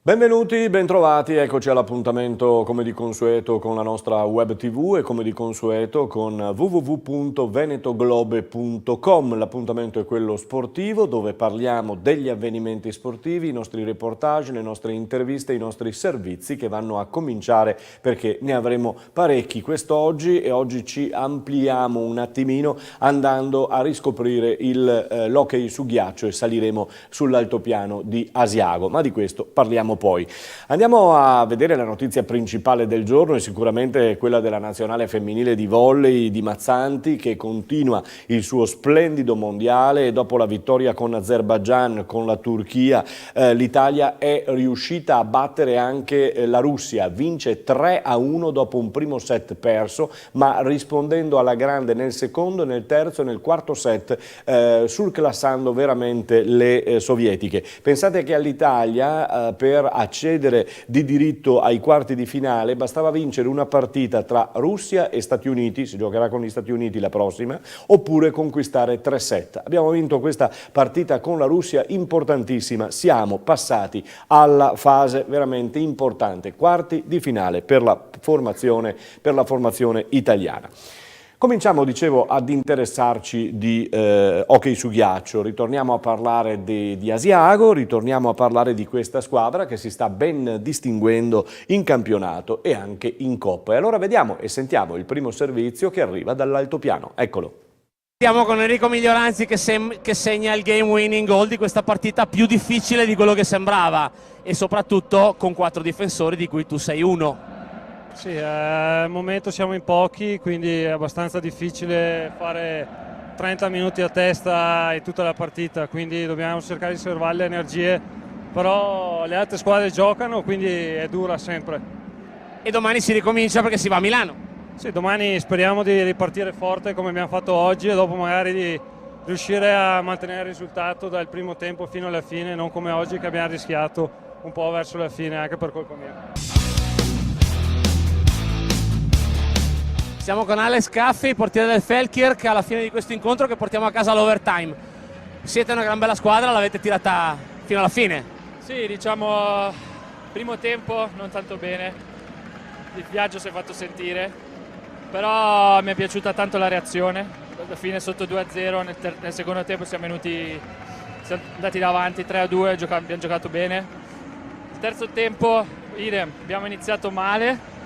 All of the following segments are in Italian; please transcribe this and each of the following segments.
Benvenuti, bentrovati, eccoci all'appuntamento come di consueto con la nostra web tv e come di consueto con www.venetoglobe.com. L'appuntamento è quello sportivo dove parliamo degli avvenimenti sportivi, i nostri reportage, le nostre interviste, i nostri servizi che vanno a cominciare perché ne avremo parecchi quest'oggi e oggi ci ampliamo un attimino andando a riscoprire l'hockey su ghiaccio e saliremo sull'altopiano di Asiago, ma di questo parliamo poi. Andiamo a vedere la notizia principale del giorno e sicuramente quella della nazionale femminile di volley di Mazzanti che continua il suo splendido mondiale e dopo la vittoria con Azerbaijan, con la Turchia, l'Italia è riuscita a battere anche la Russia, vince 3-1 dopo un primo set perso, ma rispondendo alla grande nel secondo, nel terzo e nel quarto set, surclassando veramente le sovietiche. Pensate che all'Italia per accedere di diritto ai quarti di finale bastava vincere una partita tra Russia e Stati Uniti, si giocherà con gli Stati Uniti la prossima, oppure conquistare 3 set. Abbiamo vinto questa partita con la Russia importantissima, siamo passati alla fase veramente importante, quarti di finale per la formazione italiana. Cominciamo, dicevo, ad interessarci di hockey su ghiaccio, ritorniamo a parlare di Asiago, ritorniamo a parlare di questa squadra che si sta ben distinguendo in campionato e anche in Coppa. E allora vediamo e sentiamo il primo servizio che arriva dall'altopiano, eccolo. Siamo con Enrico Miglioranzi che segna il game winning goal di questa partita più difficile di quello che sembrava e soprattutto con 4 difensori di cui tu sei uno. Sì, al momento siamo in pochi, quindi è abbastanza difficile fare 30 minuti a testa in tutta la partita, quindi dobbiamo cercare di salvare le energie, però le altre squadre giocano, quindi è dura sempre. E domani si ricomincia perché si va a Milano. Sì, domani speriamo di ripartire forte come abbiamo fatto oggi e dopo magari di riuscire a mantenere il risultato dal primo tempo fino alla fine, non come oggi che abbiamo rischiato un po' verso la fine anche per colpa mia. Siamo con Alex Caffi, portiere del Feldkirch, alla fine di questo incontro che portiamo a casa all'overtime. Siete una gran bella squadra, l'avete tirata fino alla fine. Sì, diciamo, primo tempo non tanto bene, il viaggio si è fatto sentire, però mi è piaciuta tanto la reazione. Alla fine sotto 2-0, nel secondo tempo siamo andati davanti 3-2, abbiamo giocato bene. Il terzo tempo, abbiamo iniziato male.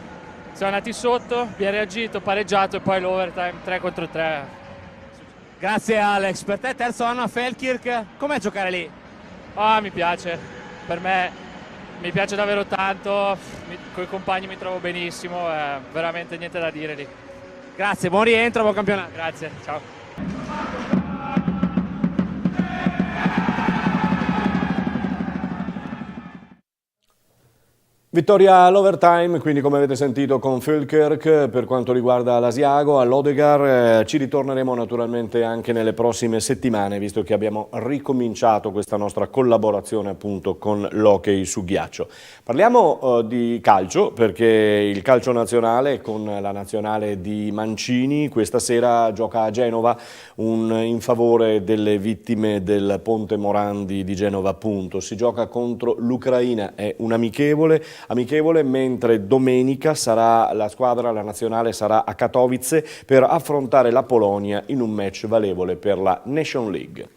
Siamo andati sotto, abbiamo reagito, pareggiato e poi l'overtime 3 contro 3. Grazie Alex, per te terzo anno a Feldkirch, com'è giocare lì? Mi piace, per me mi piace davvero tanto, con i compagni mi trovo benissimo, veramente niente da dire lì. Grazie, buon rientro, buon campionato. Grazie, ciao. Vittoria all'overtime, quindi come avete sentito con Feldkirch per quanto riguarda l'Asiago, all'Odegar ci ritorneremo naturalmente anche nelle prossime settimane visto che abbiamo ricominciato questa nostra collaborazione appunto con l'hockey su ghiaccio. Parliamo di calcio perché il calcio nazionale con la nazionale di Mancini questa sera gioca a Genova in favore delle vittime del Ponte Morandi di Genova appunto. Si gioca contro l'Ucraina, è un amichevole, mentre domenica la nazionale sarà a Katowice per affrontare la Polonia in un match valevole per la Nation League.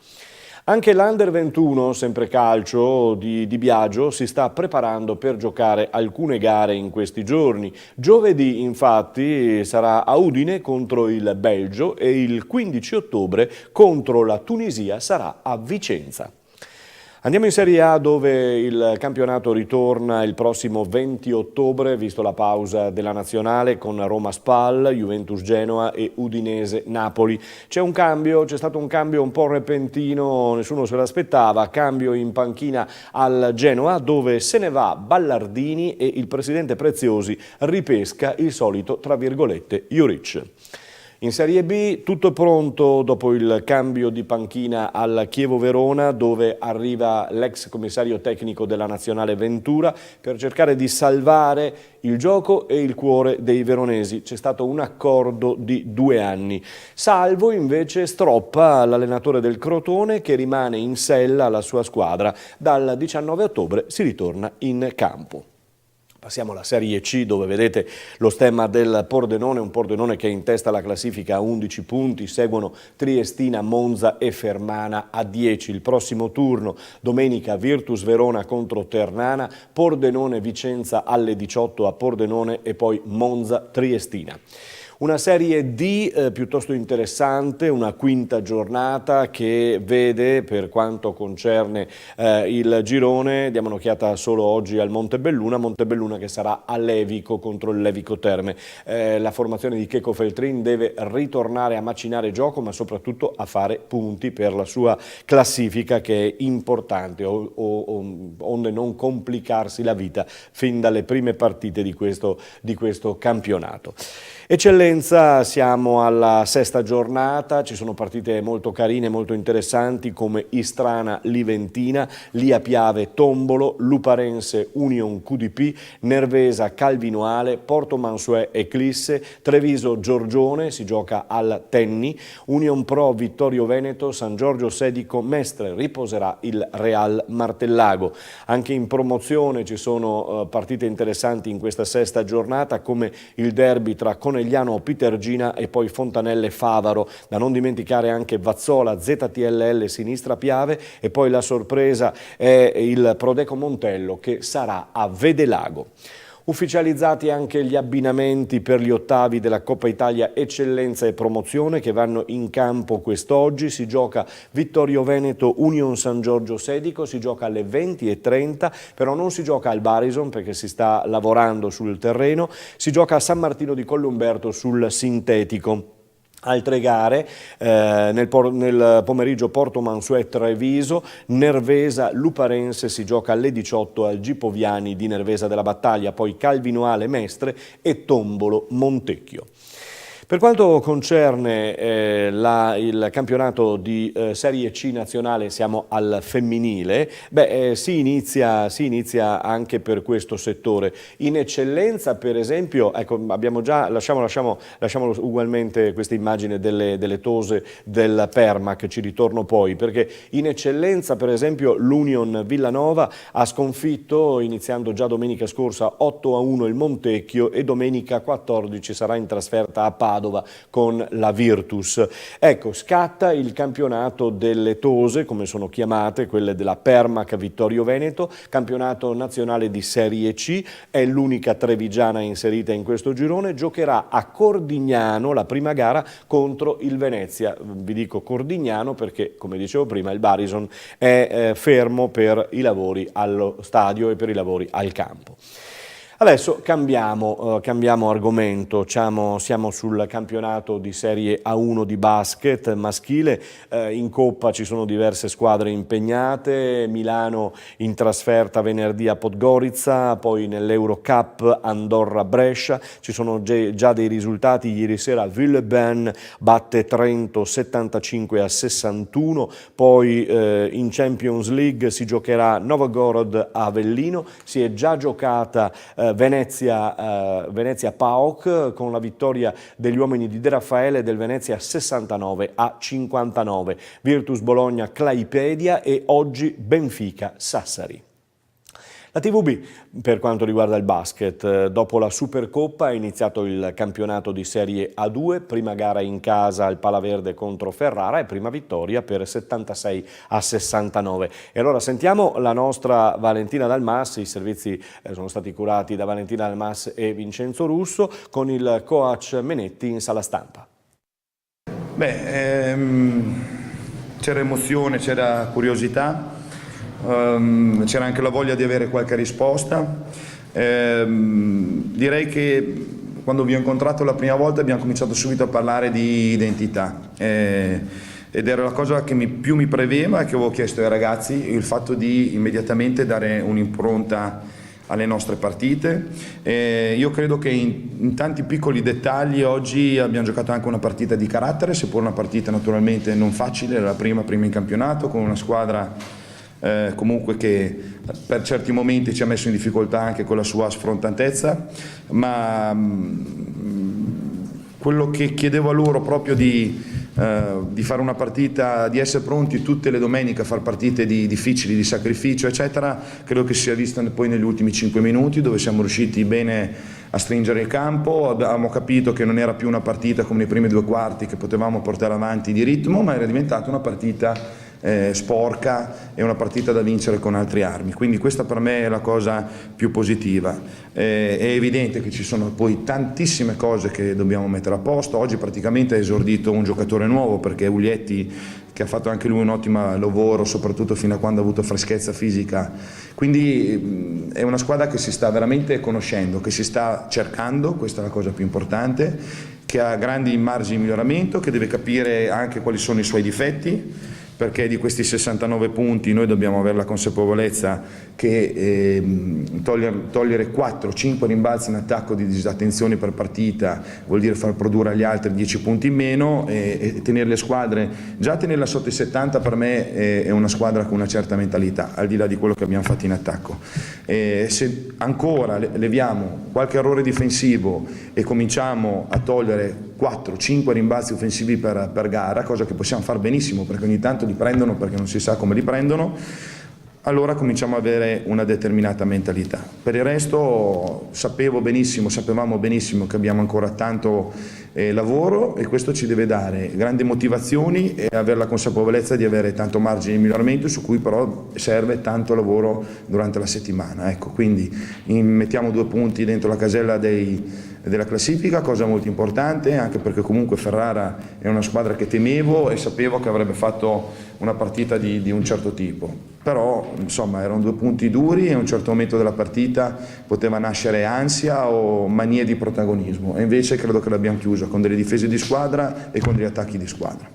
Anche l'Under 21, sempre calcio, di Biagio si sta preparando per giocare alcune gare in questi giorni. Giovedì infatti sarà a Udine contro il Belgio e il 15 ottobre contro la Tunisia sarà a Vicenza. Andiamo in Serie A dove il campionato ritorna il prossimo 20 ottobre, visto la pausa della nazionale con Roma Spal, Juventus Genoa e Udinese Napoli. C'è stato un cambio un po' repentino, nessuno se l'aspettava, cambio in panchina al Genoa dove se ne va Ballardini e il presidente Preziosi ripesca il solito, tra virgolette, Juric. In Serie B tutto è pronto dopo il cambio di panchina al Chievo Verona, dove arriva l'ex commissario tecnico della Nazionale Ventura per cercare di salvare il gioco e il cuore dei veronesi. C'è stato un accordo di 2 anni. Salvo invece stroppa l'allenatore del Crotone, che rimane in sella alla sua squadra. Dal 19 ottobre si ritorna in campo. Passiamo alla Serie C, dove vedete lo stemma del Pordenone, un Pordenone che è in testa alla classifica a 11 punti, seguono Triestina, Monza e Fermana a 10. Il prossimo turno, domenica, Virtus Verona contro Ternana, Pordenone Vicenza alle 18 a Pordenone e poi Monza Triestina. Una Serie D piuttosto interessante, una quinta giornata che vede, per quanto concerne il girone, diamo un'occhiata solo oggi al Montebelluna che sarà a Levico contro il Levico Terme. La formazione di Checo Feltrin deve ritornare a macinare gioco, ma soprattutto a fare punti per la sua classifica, che è importante, onde non complicarsi la vita fin dalle prime partite di questo campionato. Eccellenza, siamo alla 6ª giornata, ci sono partite molto carine, molto interessanti come Istrana Liventina, Lia Piave Tombolo, Luparense Union QDP, Nervesa Calvinoale, Porto Mansuè Eclisse, Treviso Giorgione, si gioca al Tenni, Union Pro Vittorio Veneto, San Giorgio Sedico Mestre, riposerà il Real Martellago. Anche in promozione ci sono partite interessanti in questa 6ª giornata, come il derby tra Conegliano Pitergina e poi Fontanelle Favaro, da non dimenticare anche Vazzola ZTLL Sinistra Piave, e poi la sorpresa è il Prodeco Montello che sarà a Vedelago. Ufficializzati anche gli abbinamenti per gli ottavi della Coppa Italia Eccellenza e Promozione che vanno in campo quest'oggi. Si gioca Vittorio Veneto Union San Giorgio Sedico, si gioca alle 20:30, però non si gioca al Barison perché si sta lavorando sul terreno, si gioca a San Martino di Collumberto sul sintetico. Altre gare, nel pomeriggio Porto Mansuè Treviso, Nervesa Luparense si gioca alle 18 al Gipoviani di Nervesa della Battaglia, poi Calvinoale Mestre e Tombolo Montecchio. Per quanto concerne il campionato di Serie C nazionale, siamo al femminile, si inizia anche per questo settore. In Eccellenza, per esempio, ecco, abbiamo già, lasciamo ugualmente questa immagine delle tose del Permac, ci ritorno poi, perché in Eccellenza, per esempio, l'Union Villanova ha sconfitto, iniziando già domenica scorsa, 8-1 il Montecchio, e domenica 14 sarà in trasferta a Padova con la Virtus. Ecco, scatta il campionato delle tose, come sono chiamate, quelle della Permac Vittorio Veneto, campionato nazionale di Serie C, è l'unica trevigiana inserita in questo girone, giocherà a Cordignano la prima gara contro il Venezia. Vi dico Cordignano perché, come dicevo prima, il Barison è fermo per i lavori allo stadio e per i lavori al campo. Adesso cambiamo argomento, siamo sul campionato di Serie A1 di basket maschile. In Coppa ci sono diverse squadre impegnate, Milano in trasferta venerdì a Podgorica, poi nell'Eurocup Andorra-Brescia, ci sono già dei risultati. Ieri sera Villeurbanne batte Trento 75-61, poi in Champions League si giocherà Novgorod Avellino, si è già giocata Venezia PAOK con la vittoria degli uomini di De Raffaele del Venezia 69-59, Virtus Bologna Claipedia e oggi Benfica Sassari. La TVB, per quanto riguarda il basket, dopo la Supercoppa è iniziato il campionato di Serie A2, prima gara in casa al Palaverde contro Ferrara e prima vittoria per 76-69. E allora sentiamo la nostra Valentina Dalmas, i servizi sono stati curati da Valentina Dalmas e Vincenzo Russo, con il coach Menetti in sala stampa. C'era emozione, c'era curiosità. C'era anche la voglia di avere qualche risposta. Direi che quando vi ho incontrato la prima volta abbiamo cominciato subito a parlare di identità ed era la cosa che più mi premeva e che avevo chiesto ai ragazzi, il fatto di immediatamente dare un'impronta alle nostre partite. Io credo che in tanti piccoli dettagli oggi abbiamo giocato anche una partita di carattere, seppur una partita naturalmente non facile, era la prima in campionato, con una squadra comunque che per certi momenti ci ha messo in difficoltà anche con la sua sfrontatezza, ma quello che chiedevo a loro proprio di fare una partita, di essere pronti tutte le domeniche a fare partite difficili, di sacrificio eccetera, credo che sia vista poi negli ultimi 5 minuti, dove siamo riusciti bene a stringere il campo. Abbiamo capito che non era più una partita come nei primi 2 quarti che potevamo portare avanti di ritmo, ma era diventata una partita sporca e una partita da vincere con altre armi, quindi questa per me è la cosa più positiva. È evidente che ci sono poi tantissime cose che dobbiamo mettere a posto. Oggi praticamente è esordito un giocatore nuovo, perché Uglietti, che ha fatto anche lui un ottimo lavoro, soprattutto fino a quando ha avuto freschezza fisica, quindi è una squadra che si sta veramente conoscendo, che si sta cercando, questa è la cosa più importante, che ha grandi margini di miglioramento, che deve capire anche quali sono i suoi difetti, perché di questi 69 punti noi dobbiamo avere la consapevolezza che togliere 4-5 rimbalzi in attacco di disattenzioni per partita vuol dire far produrre agli altri 10 punti in meno, e tenere le squadre, già tenerla sotto i 70 per me è una squadra con una certa mentalità, al di là di quello che abbiamo fatto in attacco. Se ancora leviamo qualche errore difensivo e cominciamo a togliere 4-5 rimbalzi offensivi per gara, cosa che possiamo fare benissimo perché ogni tanto li prendono perché non si sa come li prendono, allora cominciamo ad avere una determinata mentalità. Per il resto sapevamo benissimo che abbiamo ancora tanto lavoro, e questo ci deve dare grandi motivazioni e avere la consapevolezza di avere tanto margine di miglioramento, su cui però serve tanto lavoro durante la settimana. Ecco, quindi mettiamo 2 punti dentro la casella della classifica, cosa molto importante, anche perché comunque Ferrara è una squadra che temevo e sapevo che avrebbe fatto una partita di un certo tipo, però insomma erano 2 punti duri e a un certo momento della partita poteva nascere ansia o manie di protagonismo, e invece credo che l'abbiamo chiusa con delle difese di squadra e con degli attacchi di squadra.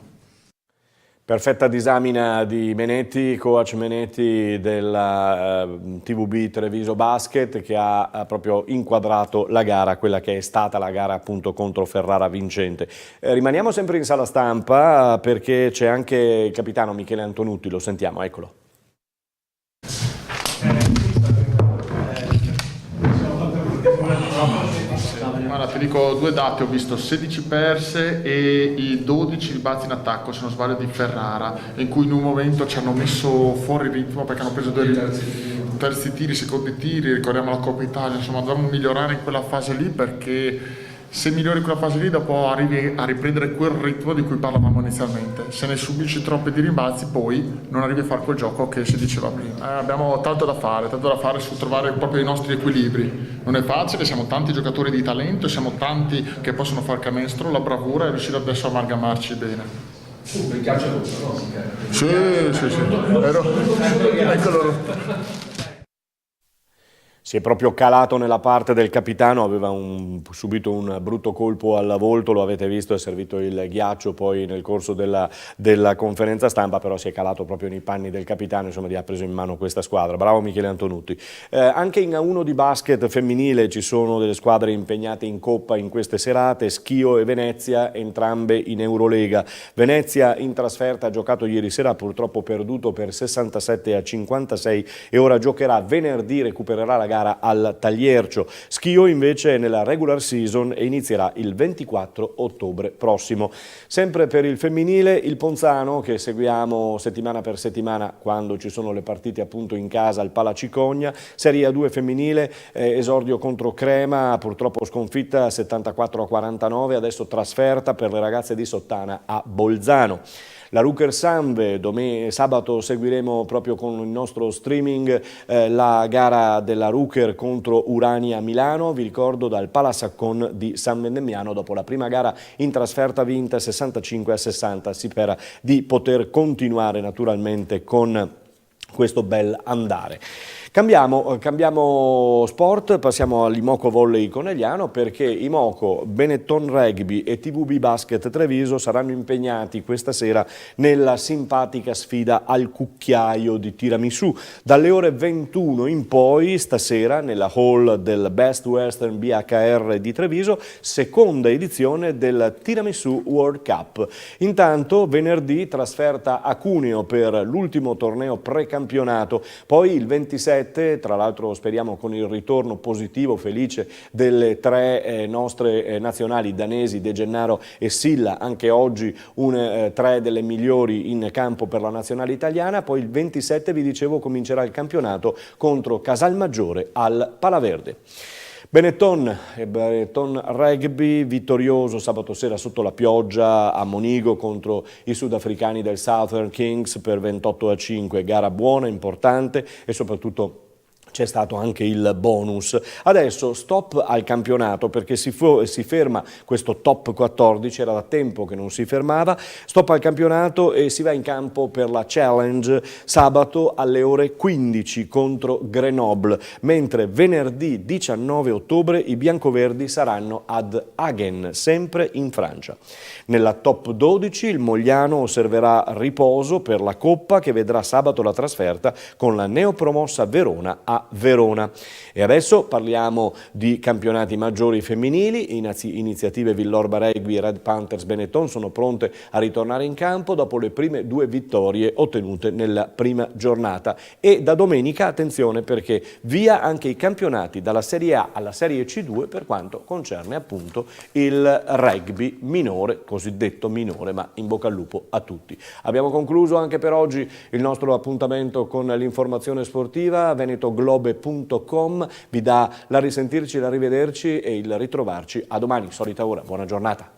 Perfetta disamina di Menetti, coach Menetti della TVB Treviso Basket, che ha proprio inquadrato la gara, quella che è stata la gara appunto contro Ferrara vincente. Rimaniamo sempre in sala stampa perché c'è anche il capitano Michele Antonutti, lo sentiamo, eccolo. Guarda, ti dico 2 dati, ho visto 16 perse e i 12 rimbalzi in attacco, se non sbaglio, di Ferrara, in cui in un momento ci hanno messo fuori ritmo perché hanno preso 2 terzi tiri, secondi tiri, ricordiamo la Coppa Italia, insomma dobbiamo migliorare in quella fase lì, perché se migliori in quella fase lì dopo arrivi a riprendere quel ritmo di cui parlavamo inizialmente. Se ne subisci troppe di rimbalzi poi non arrivi a fare quel gioco che si diceva prima. Abbiamo tanto da fare su trovare proprio i nostri equilibri. Non è facile, siamo tanti giocatori di talento, siamo tanti che possono far canestro, la bravura è riuscire adesso a amalgamarci bene. Il calcio è tutto, no? Sì. Eccolo. Si è proprio calato nella parte del capitano, aveva subito un brutto colpo al volto, lo avete visto, è servito il ghiaccio poi nel corso della conferenza stampa, però si è calato proprio nei panni del capitano, insomma, ha preso in mano questa squadra. Bravo Michele Antonutti. Anche in A1 di basket femminile ci sono delle squadre impegnate in Coppa in queste serate, Schio e Venezia, entrambe in Eurolega. Venezia in trasferta ha giocato ieri sera, purtroppo perduto per 67-56 e ora giocherà venerdì, recupererà la gara al Tagliercio. Schio invece è nella regular season e inizierà il 24 ottobre prossimo. Sempre per il femminile, il Ponzano, che seguiamo settimana per settimana quando ci sono le partite appunto in casa al Palacicogna. Serie A2 femminile, esordio contro Crema, purtroppo sconfitta 74-49, adesso trasferta per le ragazze di Sottana a Bolzano. La Ruker Sanve, sabato seguiremo proprio con il nostro streaming la gara della Ruker contro Urania Milano, vi ricordo dal Palasaccon di San Vendemiano, dopo la prima gara in trasferta vinta 65-60, si spera di poter continuare naturalmente con questo bel andare. Cambiamo sport, passiamo all'Imoco Volley Conegliano, perché Imoco, Benetton Rugby e TVB Basket Treviso saranno impegnati questa sera nella simpatica sfida al cucchiaio di tiramisù. Dalle ore 21 in poi, stasera, nella hall del Best Western BHR di Treviso, seconda edizione del Tiramisù World Cup. Intanto venerdì trasferta a Cuneo per l'ultimo torneo precampionato, poi il 27, tra l'altro speriamo con il ritorno positivo, felice, delle tre nostre nazionali danesi, De Gennaro e Silla, anche oggi tre delle migliori in campo per la nazionale italiana. Poi il 27, vi dicevo, comincerà il campionato contro Casalmaggiore al Palaverde. Benetton Rugby vittorioso sabato sera sotto la pioggia a Monigo contro i sudafricani del Southern Kings per 28-5, gara buona, importante e soprattutto c'è stato anche il bonus. Adesso stop al campionato, perché si ferma questo top 14, era da tempo che non si fermava, stop al campionato e si va in campo per la Challenge sabato alle ore 15 contro Grenoble, mentre venerdì 19 ottobre i biancoverdi saranno ad Hagen, sempre in Francia. Nella top 12 il Mogliano osserverà riposo per la Coppa, che vedrà sabato la trasferta con la neopromossa Verona a Verona. E adesso parliamo di campionati maggiori femminili. Iniziative Villorba Rugby e Red Panthers Benetton sono pronte a ritornare in campo dopo le prime 2 vittorie ottenute nella prima giornata. E da domenica, attenzione, perché via anche i campionati dalla Serie A alla Serie C2 per quanto concerne appunto il rugby minore, cosiddetto minore, ma in bocca al lupo a tutti. Abbiamo concluso anche per oggi il nostro appuntamento con l'informazione sportiva. venetoglobe.com vi dà la risentirci, la rivederci e il ritrovarci a domani, solita ora. Buona giornata.